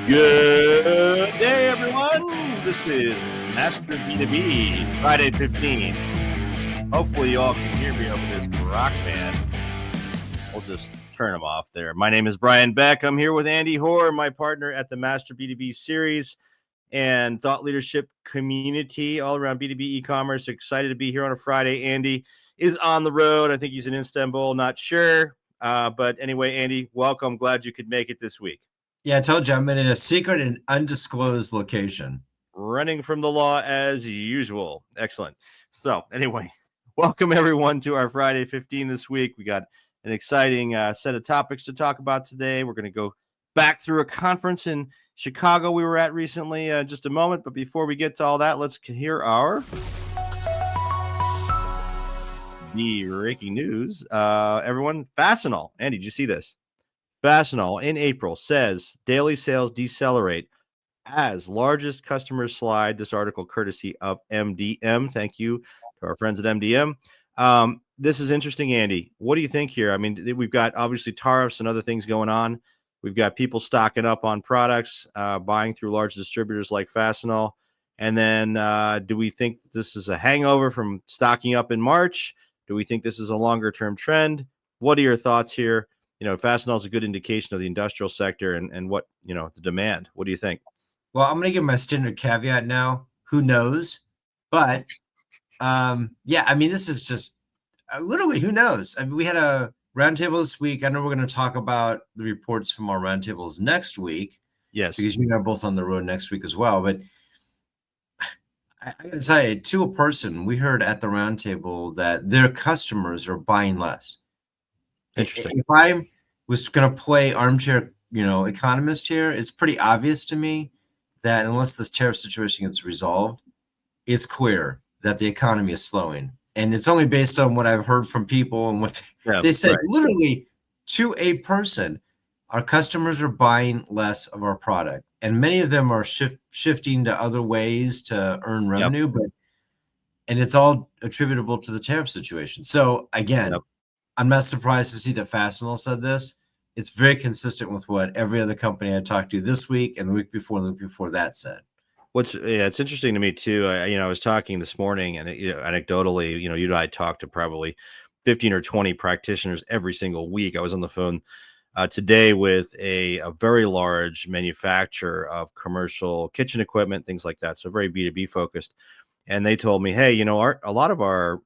Good day, everyone. This is Master B2B, Friday 15. Hopefully, you all can hear me over this rock band. We'll just turn them off there. My name is Brian Beck. I'm here with Andy Hoare, my partner at the Master B2B series and thought leadership community all around B2B e-commerce. Excited to be here on a Friday. Andy is on the road. I think he's in Istanbul, not sure. But anyway, Andy, welcome. Glad you could make it this week. Yeah, I told you I'm in a secret and undisclosed location. Running from the law as usual. Excellent. So anyway, welcome everyone to our Friday 15 this week. We got an exciting set of topics to talk about today. We're going to go back through a conference in Chicago we were at recently just a moment. But before we get to all that, let's hear our breaking news. Everyone, Fastenal. Andy, did you see this? Fastenal in April says daily sales decelerate as largest customers slide. This article courtesy of MDM. Thank you to our friends at MDM. This is interesting, Andy. What do you think here? I mean, we've got obviously tariffs and other things going on. We've got people stocking up on products, buying through large distributors like Fastenal. And then do we think this is a hangover from stocking up in March? Do we think this is a longer term trend? What are your thoughts here? You know, Fastenal is a good indication of the industrial sector and what, you know, the demand. What do you think? Well, I'm going to give my standard caveat now. Who knows? But yeah, I mean, this is just literally who knows? I mean, we had a roundtable this week. I know we're going to talk about the reports from our roundtables next week. Yes, because you and I are both on the road next week as well. But I got to tell you, to a person, we heard at the roundtable that their customers are buying less. interesting. If I was going to play armchair, economist here, it's pretty obvious to me that unless this tariff situation gets resolved, it's clear that the economy is slowing. And it's only based on what I've heard from people and what they said. Right. Literally, to a person, our customers are buying less of our product. And many of them are shifting to other ways to earn revenue. And it's all attributable to the tariff situation. So, again, I'm not surprised to see that Fastenal said this. It's very consistent with what every other company I talked to this week and the week before and the week before that said. It's interesting to me too. I was talking this morning, and anecdotally, you and I talked to probably 15 or 20 practitioners every single week. I was on the phone today with a very large manufacturer of commercial kitchen equipment, things like that. So very B2B focused. And they told me, hey, a lot of our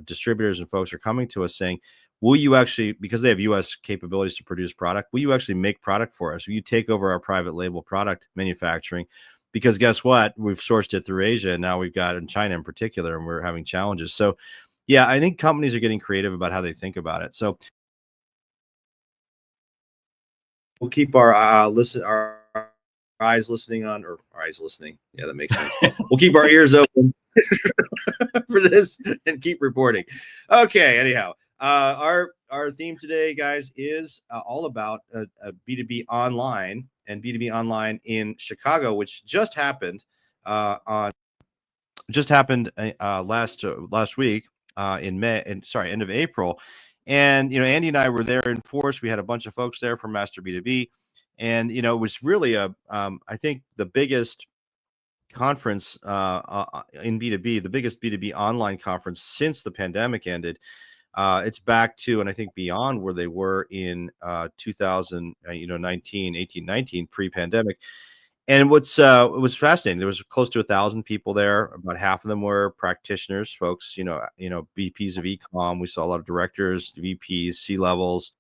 distributors and folks are coming to us saying, will you actually, because they have U.S. capabilities to produce product, will you actually make product for us? Will you take over our private label product manufacturing? Because guess what? We've sourced it through Asia, and now we've got in China in particular, and we're having challenges. So, yeah, I think companies are getting creative about how they think about it. So we'll keep our eyes listening on, or our eyes listening. Yeah, that makes sense. We'll keep our ears open for this and keep reporting. Okay, anyhow, our theme today, guys, is all about B2B Online and B2B Online in Chicago, which just happened last week in May, and end of April. And Andy and I were there in force. We had a bunch of folks there from Master B2B, and it was really I think the biggest conference in B2B, the biggest B2B online conference since the pandemic ended. It's back to, and I think beyond where they were in 2019 pre-pandemic. And it was fascinating. There was close to 1,000 people there. About half of them were practitioners, folks, VPs of e-com. We saw a lot of directors, VPs, C-levels,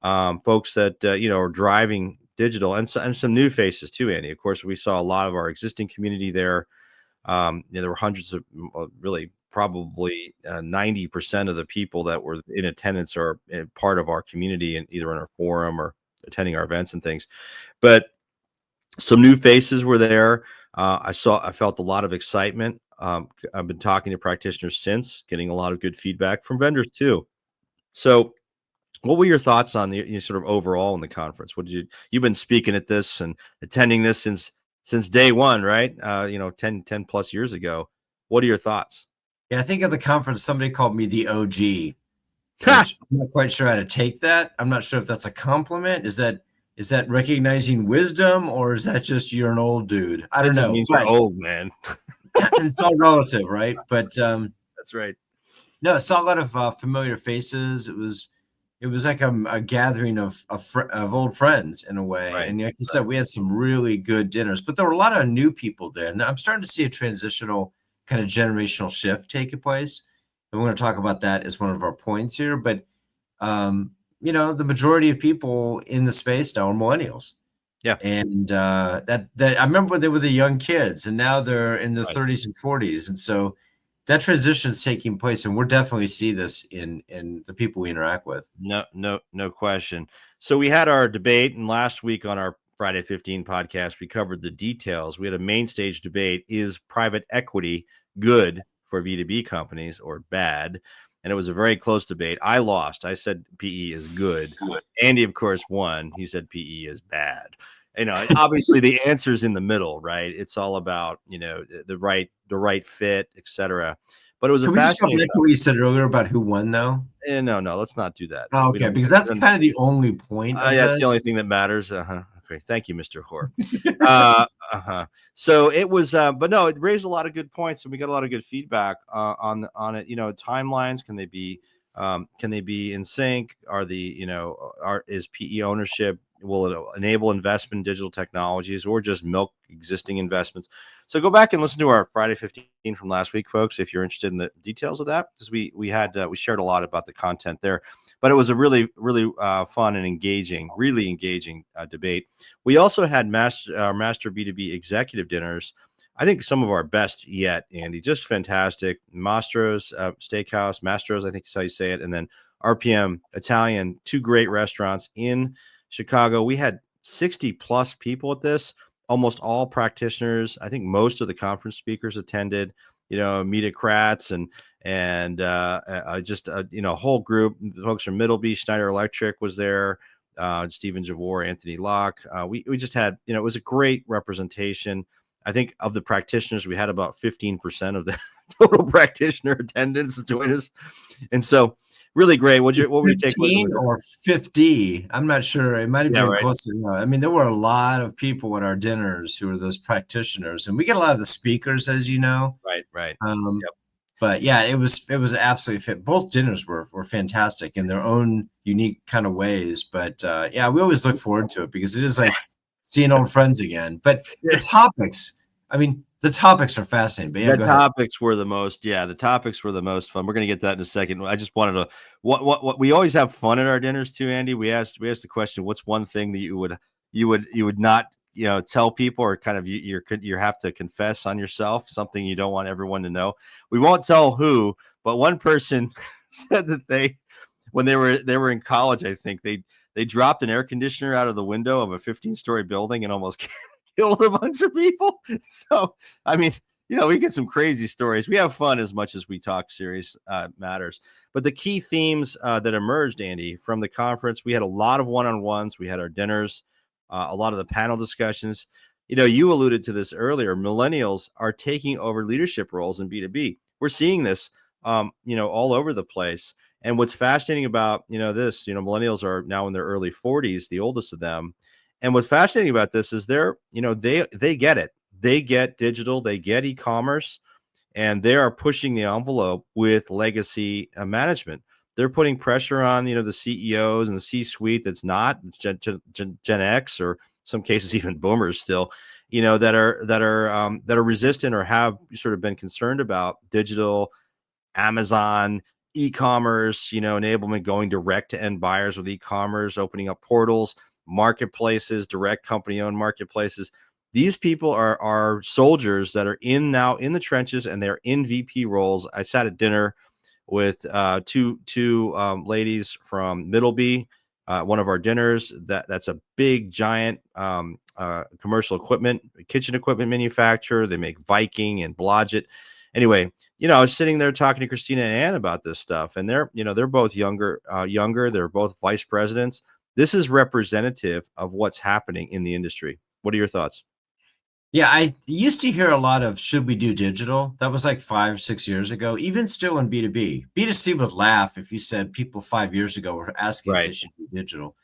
folks that, are driving digital, and some new faces too, Andy. Of course, we saw a lot of our existing community there. There were hundreds of, really probably 90% of the people that were in attendance are part of our community, and either in our forum or attending our events and things. But some new faces were there. I felt a lot of excitement. I've been talking to practitioners since, getting a lot of good feedback from vendors too. So what were your thoughts on the sort of overall in the conference? You've been speaking at this and attending this since day one, right? 10 plus years ago. What are your thoughts? Yeah, I think at the conference, somebody called me the OG. I'm not quite sure how to take that. I'm not sure if that's a compliment. Is that Is that recognizing wisdom, or is that just you're an old dude? I That don't just know, means you're but old, man. it's all relative, right? But That's right. no, I saw a lot of familiar faces. It was like a gathering of old friends in a way. Right. And like you Right. said, we had some really good dinners, but there were a lot of new people there. Now I'm starting to see a transitional kind of generational shift taking place. And we're going to talk about that as one of our points here. But the majority of people in the space now are millennials. Yeah. And that I remember when they were the young kids, and now they're in their Right. 30s and 40s, and so that transition is taking place, and we're definitely see this in the people we interact with. No question. So we had our debate, and last week on our Friday 15 podcast, we covered the details. We had a main stage debate: is private equity good for B2B companies or bad? And it was a very close debate. I lost. I said PE is good. Andy, of course, won. He said PE is bad. Obviously the answer is in the middle, right? It's all about, the right fit, etc. But it was a Can we just go fascinating. back to what you said earlier about who won, though? No, let's not do that. Oh, We okay, don't. because We that's don't kind of the only point of yeah, it's the only this. thing that matters. Uh-huh. Okay. Thank you, Mr. Whore. Uh-huh. So it was, but no, it raised a lot of good points, and we got a lot of good feedback on it. Timelines, can they be in sync? Is PE ownership, will it enable investment in digital technologies or just milk existing investments? So go back and listen to our Friday 15 from last week, folks, if you're interested in the details of that, because we shared a lot about the content there. But it was a really, really fun and really engaging debate. We also had master B2B executive dinners. I think some of our best yet, Andy. Just fantastic. Mastro's Steakhouse, Mastro's, I think is how you say it, and then RPM Italian, two great restaurants in Chicago. We had 60 plus people at this, almost all practitioners. I think most of the conference speakers attended. Mita Kratz and just a whole group. Folks from Middleby, Schneider Electric was there. Stephen Javor, Anthony Locke. We just had, it was a great representation. I think of the practitioners, we had about 15% of the total practitioner attendance join us, and so really great. What were your takeaways? 15 or 50? I'm not sure. It might have Yeah, been right, closer. I mean, there were a lot of people at our dinners who were those practitioners, and we get a lot of the speakers, as you know. right. Um, Yep. but yeah, it was absolutely fit. Both dinners were fantastic in their own unique kind of ways. But yeah, we always look forward to it because it is like seeing old friends again. But the topics, I mean, the topics are fascinating. But yeah, The go ahead. topics were the most, yeah, the topics were the most fun. We're gonna get that in a second. I just wanted to, what we always have fun at our dinners too, Andy. We asked the question, what's one thing that you would not, tell people, or kind of you have to confess on yourself, something you don't want everyone to know. We won't tell who, but one person said that when they were in college, I think they dropped an air conditioner out of the window of a 15-story building and almost killed a bunch of people. So, I mean, we get some crazy stories. We have fun as much as we talk serious matters. But the key themes that emerged, Andy, from the conference, we had a lot of one-on-ones. We had our dinners, a lot of the panel discussions. You alluded to this earlier. Millennials are taking over leadership roles in B2B. We're seeing this, all over the place. And what's fascinating about, this, millennials are now in their early 40s, the oldest of them. And what's fascinating about this is they get it. They get digital, they get e-commerce, and they are pushing the envelope with legacy management. They're putting pressure on, the CEOs and the C-suite that's not Gen X, or some cases even boomers still, that are resistant or have sort of been concerned about digital, Amazon, e-commerce, enablement, going direct to end buyers with e-commerce, opening up portals, marketplaces, direct company-owned marketplaces. These people are soldiers that are now in the trenches, and they're in VP roles. I sat at dinner with two ladies from Middleby. One of our dinners, that's a big giant commercial equipment, kitchen equipment manufacturer. They make Viking and Blodgett. Anyway, I was sitting there talking to Christina and Ann about this stuff, and they're both younger. They're both vice presidents. This is representative of what's happening in the industry. What are your thoughts? Yeah, I used to hear a lot of should we do digital? That was like 5, 6 years ago. Even still in B2B. B2C would laugh if you said people 5 years ago were asking if they Right. should do digital.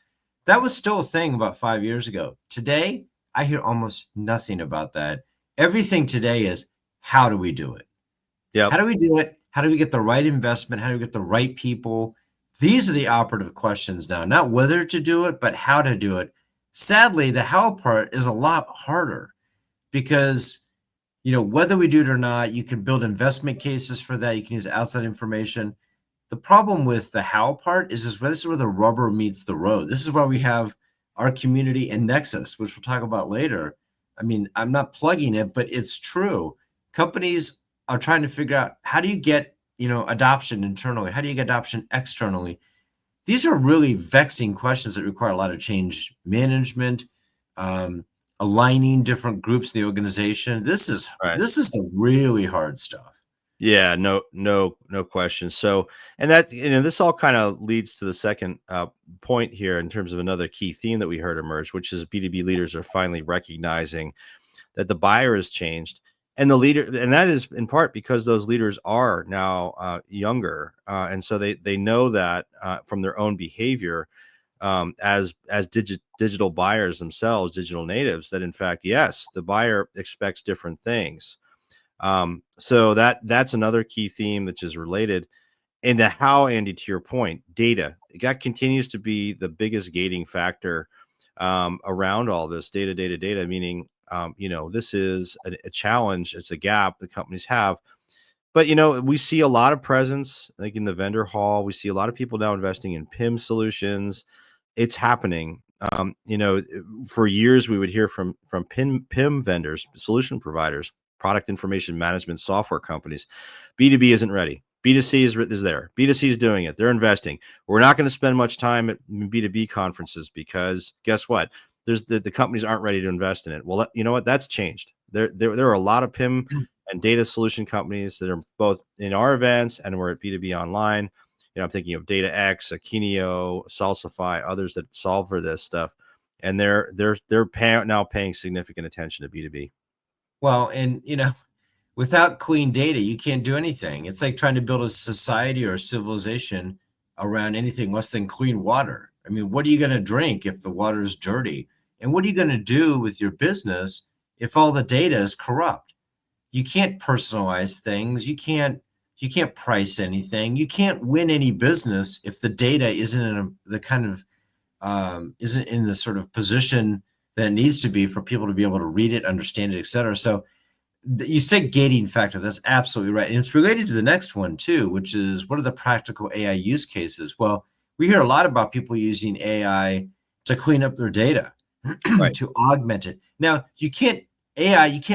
That was still a thing about 5 years ago. Today, I hear almost nothing about that. Everything today is, how do we do it? How Yep. do we do it? How do we get the right investment? How do we get the right people? These are the operative questions now, not whether to do it, but how to do it. Sadly, the how part is a lot harder because, whether we do it or not, you can build investment cases for that. You can use outside information. The problem with the how part is this is where the rubber meets the road. This is why we have our community and Nexus, which we'll talk about later. I mean, I'm not plugging it, but it's true. Companies are trying to figure out, how do you get, adoption internally? How do you get adoption externally? These are really vexing questions that require a lot of change management, um, aligning different groups in the organization. This is Right. this is the really hard stuff. Yeah, no question. So, and that, this all kind of leads to the second point here in terms of another key theme that we heard emerge, which is B2B leaders are finally recognizing that the buyer has changed, and that is in part because those leaders are now younger, and so they know that from their own behavior, as digital buyers themselves, digital natives, that in fact, yes, the buyer expects different things. So that's another key theme that's just related. And to how, Andy, to your point, data, that continues to be the biggest gating factor around all this data, meaning, this is a challenge. It's a gap that companies have. But, we see a lot of presence, like in the vendor hall. We see a lot of people now investing in PIM solutions. It's happening. For years we would hear from PIM vendors, solution providers, product information management software companies. B2B isn't ready. B2C is there. B2C is doing it. They're investing. We're not going to spend much time at B2B conferences because guess what? There's the companies aren't ready to invest in it. Well, you know what? That's changed. There are a lot of PIM and data solution companies that are both in our events and we're at B2B Online. I'm thinking of DataX, Akinio, Salsify, others that solve for this stuff, and now paying significant attention to B2B. Well, and without clean data, you can't do anything. It's like trying to build a society or a civilization around anything less than clean water. I mean, what are you going to drink if the water is dirty? And what are you going to do with your business if all the data is corrupt? You can't personalize things. You can't price anything. You can't win any business if the data isn't isn't in the sort of position that it needs to be for people to be able to read it, understand it, et cetera. So you said gating factor. That's absolutely right. And it's related to the next one too, which is, what are the practical AI use cases? Well, we hear a lot about people using AI to clean up their data, Right. to augment it. Now, you can't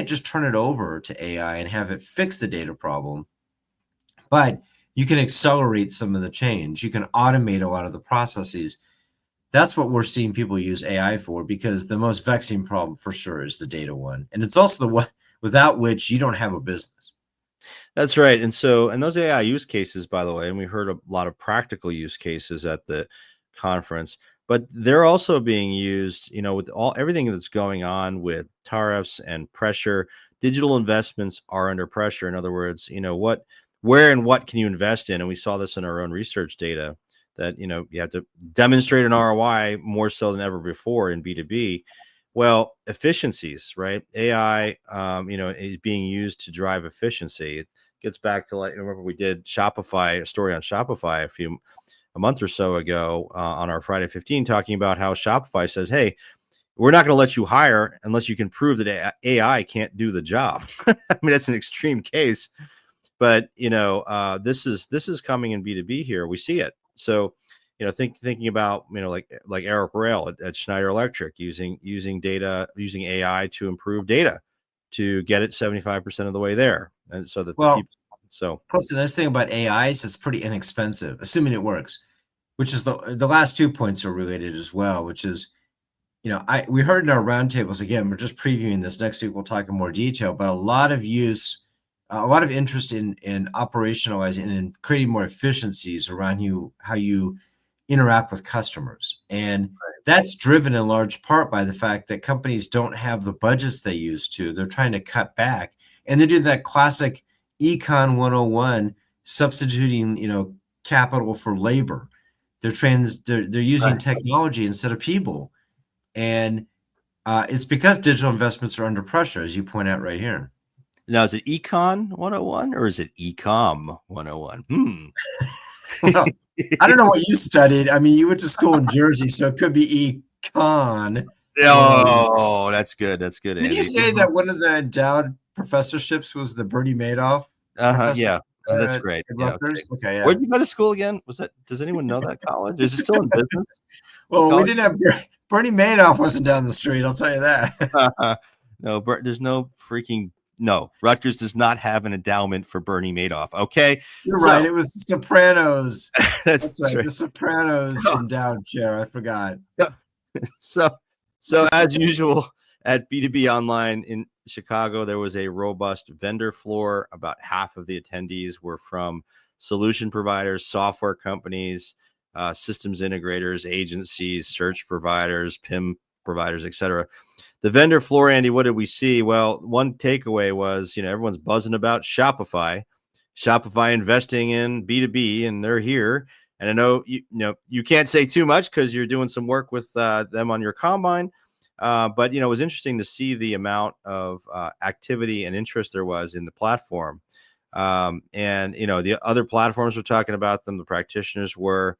just turn it over to AI and have it fix the data problem, but you can accelerate some of the change. You can automate a lot of the processes. That's what we're seeing people use AI for, because the most vexing problem for sure is the data one. And it's also the one without which you don't have a business. That's right. And those AI use cases, by the way, and we heard a lot of practical use cases at the conference, but they're also being used, with everything that's going on with tariffs and pressure. Digital investments are under pressure. In other words, where and what can you invest in? And we saw this in our own research data that, you have to demonstrate an ROI more so than ever before in B2B. Well, efficiencies, right? AI, is being used to drive efficiency. Gets back to, like, remember we did a story on Shopify a month or so ago on our Friday 15, talking about how Shopify says, hey, we're not going to let you hire unless you can prove that AI can't do the job. I mean, that's an extreme case, but this is coming in B2B here. We see it. So, thinking about, like Eric Rail at Schneider Electric using data, using AI to improve data to get it 75% of the way there, and so that the Well, people. So plus the nice thing about AI is it's pretty inexpensive, assuming it works, which is the last 2 points are related as well, which is, we heard in our roundtables, again, we're just previewing this. Next week, we'll talk in more detail, but a lot of interest in operationalizing and in creating more efficiencies around how you interact with customers. And that's driven in large part by the fact that companies don't have the budgets they used to. They're trying to cut back. And they do that classic Econ 101, substituting, capital for labor. They're using technology instead of people, and it's because digital investments are under pressure, as you point out right here. Now, is it Econ 101 or is it Ecom 101? Well, I don't know what you studied. I mean, you went to school in Jersey, so it could be Econ 101. Oh, that's good. That's good, Did you Andy. say that one of the endowed professorships was the Bernie Madoff professor Yeah. That's at great. Yeah. Okay. Rutgers? Okay, yeah. Where'd you go to school again? Was that? Does anyone know that college? Is it still in business? What Well, we college? didn't have Bernie Madoff wasn't down the street. I'll tell you that. No, there's no freaking no. Rutgers does not have an endowment for Bernie Madoff. Okay, You're right. so It was the Sopranos. That's that's right. right. The Sopranos endowed chair. I forgot. So, so as usual at B2B Online in Chicago, there was a robust vendor floor. About half of the attendees were from solution providers, software companies, systems integrators, agencies, search providers, PIM providers, etc. The vendor floor, Andy, what did we see? Well, one takeaway was, everyone's buzzing about Shopify investing in B2B, and they're here. And I know you can't say too much because you're doing some work with them on your combine. But it was interesting to see the amount of activity and interest there was in the platform. And the other platforms were talking about them. The practitioners were.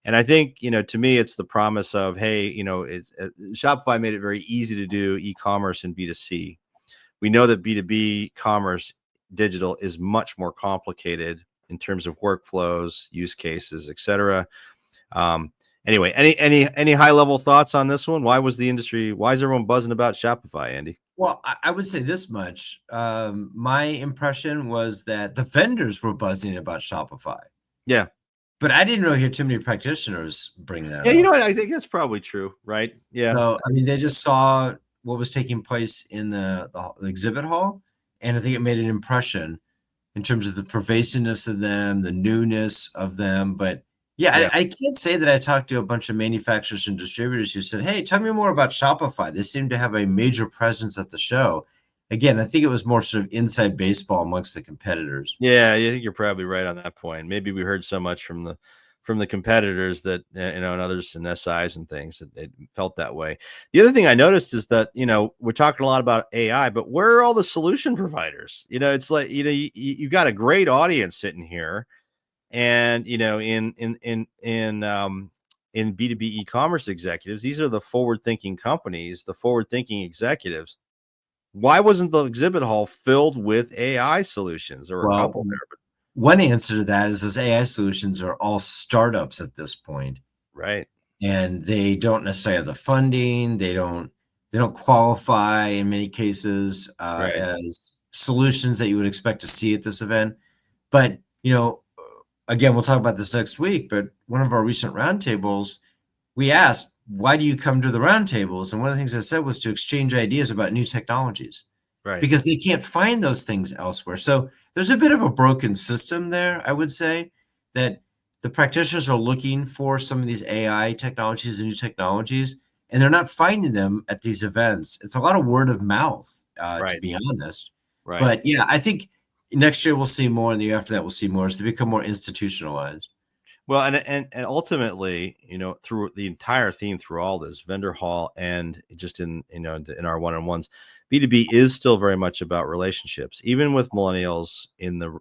And I think, to me, it's the promise of, hey, Shopify made it very easy to do e-commerce and B2C. We know that B2B commerce digital is much more complicated in terms of workflows, use cases, etc. Anyway, any high level thoughts on this one? Why is everyone buzzing about Shopify, Andy? Well, I would say this much. My impression was that the vendors were buzzing about Shopify. Yeah. But I didn't really hear too many practitioners bring that Yeah, up. I think that's probably true, right? Yeah. So, I mean, they just saw what was taking place in the exhibit hall, and I think it made an impression in terms of the pervasiveness of them, the newness of them. But yeah, Yeah. I can't say that I talked to a bunch of manufacturers and distributors who said, "Hey, tell me more about Shopify." They seem to have a major presence at the show. Again, I think it was more sort of inside baseball amongst the competitors. Yeah, I think you're probably right on that point. Maybe we heard so much from the competitors that and others and SIs and things that it felt that way. The other thing I noticed is that we're talking a lot about AI, but where are all the solution providers? It's like you got a great audience sitting here, and in B2B e-commerce executives, these are the forward-thinking companies, the forward-thinking executives. Why wasn't the exhibit hall filled with AI solutions? There were a Well, couple there, but one answer to that is those AI solutions are all startups at this point, right, and they don't necessarily have the funding. They don't qualify in many cases right, as solutions that you would expect to see at this event. But again, we'll talk about this next week. But one of our recent roundtables, we asked, "Why do you come to the roundtables?" And one of the things I said was to exchange ideas about new technologies, right, because they can't find those things elsewhere. So there's a bit of a broken system there, I would say, that the practitioners are looking for some of these AI technologies and new technologies, and they're not finding them at these events. It's a lot of word of mouth, to right, be honest. right. But yeah, I think next year we'll see more, and the year after that we'll see more as they become more institutionalized. Well, and ultimately, through the entire theme, through all this vendor hall and just in our one-on-ones, B2B is still very much about relationships. Even with millennials in the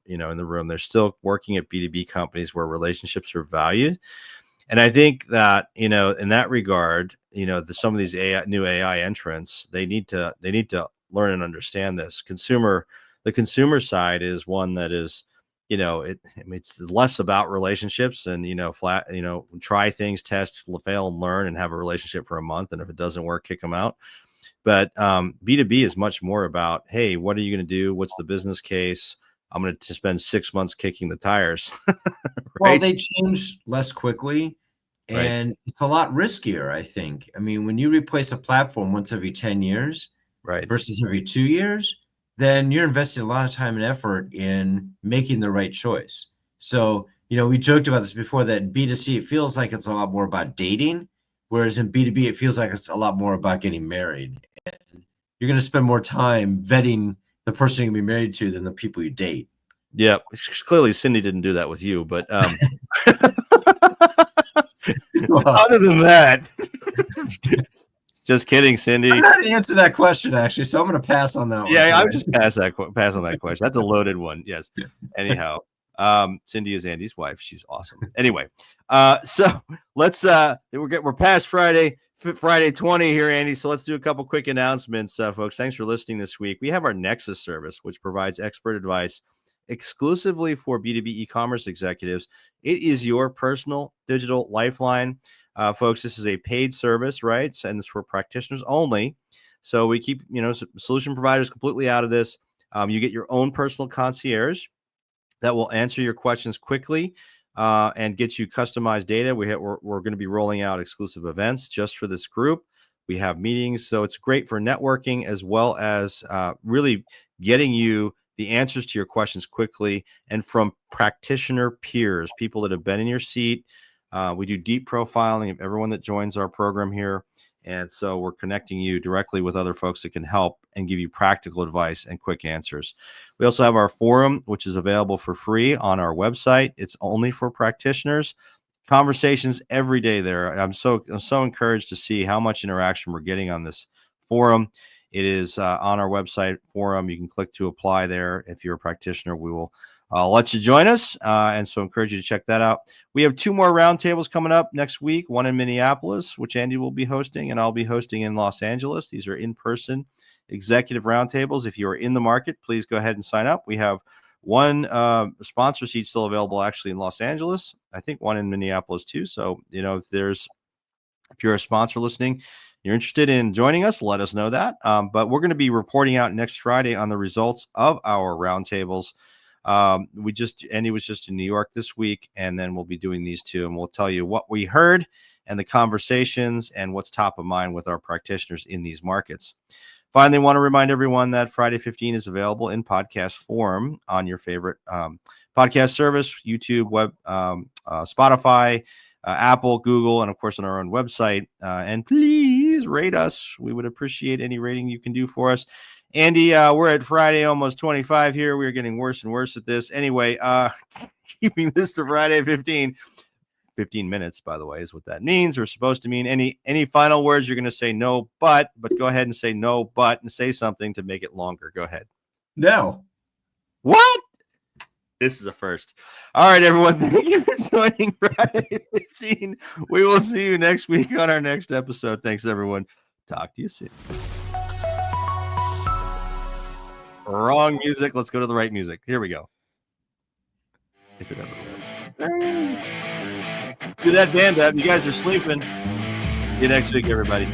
room, they're still working at B2B companies where relationships are valued. And I think that, in that regard, some of these new AI entrants, they need to learn and understand this. The consumer side is one that is, it's less about relationships and, flat, try things, test, fail, and learn, and have a relationship for a month. And if it doesn't work, kick them out. But B2B is much more about, hey, what are you going to do? What's the business case? I'm going to spend 6 months kicking the tires, Well, right? they change less quickly, Right, and it's a lot riskier, I think. I mean, when you replace a platform once every 10 years right, versus every 2 years, then you're investing a lot of time and effort in making the right choice. So, we joked about this before that B2C, it feels like it's a lot more about dating, whereas in B2B, it feels like it's a lot more about getting married. And you're going to spend more time vetting the person you're going to be married to than the people you date. yeah. Clearly, Cindy didn't do that with you, but Well, Other than that, just kidding, Cindy. I'm not to answer that question actually, so I'm going to pass on that one. Yeah, I would just pass on that question. That's a loaded one. Yes. Anyhow, Cindy is Andy's wife. She's awesome. Anyway, so let's we're past Friday 20 here, Andy. So let's do a couple quick announcements, folks. Thanks for listening this week. We have our Nexus service, which provides expert advice exclusively for B2B e-commerce executives. It is your personal digital lifeline. Folks, this is a paid service, right? And it's for practitioners only. So we keep, solution providers completely out of this. You get your own personal concierge that will answer your questions quickly and get you customized data. We're going to be rolling out exclusive events just for this group. We have meetings, so it's great for networking as well as really getting you the answers to your questions quickly and from practitioner peers, people that have been in your seat. We do deep profiling of everyone that joins our program here. And so we're connecting you directly with other folks that can help and give you practical advice and quick answers. We also have our forum, which is available for free on our website. It's only for practitioners. Conversations every day there. I'm so encouraged to see how much interaction we're getting on this forum. It is on our website forum. You can click to apply there. If you're a practitioner, we will let you join us. And so encourage you to check that out. We have 2 more roundtables coming up next week, one in Minneapolis, which Andy will be hosting, and I'll be hosting in Los Angeles. These are in-person executive roundtables. If you are in the market, please go ahead and sign up. We have 1 sponsor seat still available actually in Los Angeles. I think 1 in Minneapolis too. So, if you're a sponsor listening, you're interested in joining us, let us know that. But we're going to be reporting out next Friday on the results of our roundtables. Andy was just in New York this week, and then we'll be doing these 2, and we'll tell you what we heard and the conversations and what's top of mind with our practitioners in these markets. Finally, want to remind everyone that Friday 15 is available in podcast form on your favorite podcast service, YouTube, web, Spotify, Apple, Google, and of course on our own website. And please rate us. We would appreciate any rating you can do for us. Andy, we're at Friday, almost 25 here. We're getting worse and worse at this. Anyway, keeping this to Friday 15 minutes, by the way, is what that means or supposed to mean. Any final words? You're going to say no, but go ahead and say no, but, and say something to make it longer. Go ahead. No. What? This is a first. All right, everyone. Thank you for joining Friday 15. We will see you next week on our next episode. Thanks, everyone. Talk to you soon. Wrong music. Let's go to the right music. Here we go. If it ever was. Do that band up. You guys are sleeping. See you next week, everybody.